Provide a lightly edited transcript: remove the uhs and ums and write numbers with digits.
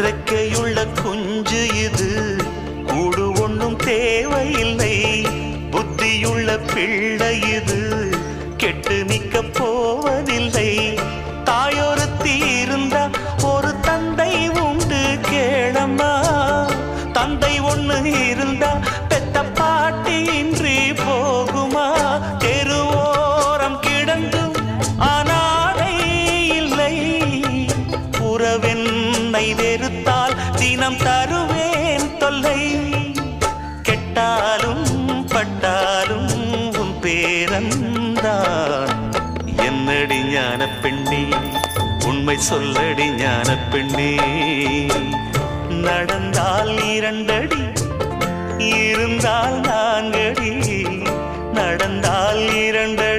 ரெக்கையுள்ள குஞ்சு இது, கூடு ஒண்ணும் தேவையில்லை. புத்தியுள்ள பிள்ளை இது, கெட்டு நிக்க போவதில்லை. தாயொருத்தி இருந்தா ஒரு தந்தை உண்டு கேளம்மா. தந்தை ஒண்ணு இருந்தா பெத்த பாட்டி இன்றி போகுமா? தெருவோரம் கிடந்தும் அனாதை இல்லை. உறவென்னை வெறுத்தால் தினம் தருவேன் தொல்லை. கெட்டாலும் பட்டாலும் உன் பேரன்தான். என்னடி ஞான பெண்ணே, உண்மை சொல்லடி ஞான பெண்ணே. நடந்தால் 2 அடி, இருந்தால் 4 அடி. நடந்தால் 2 அடி.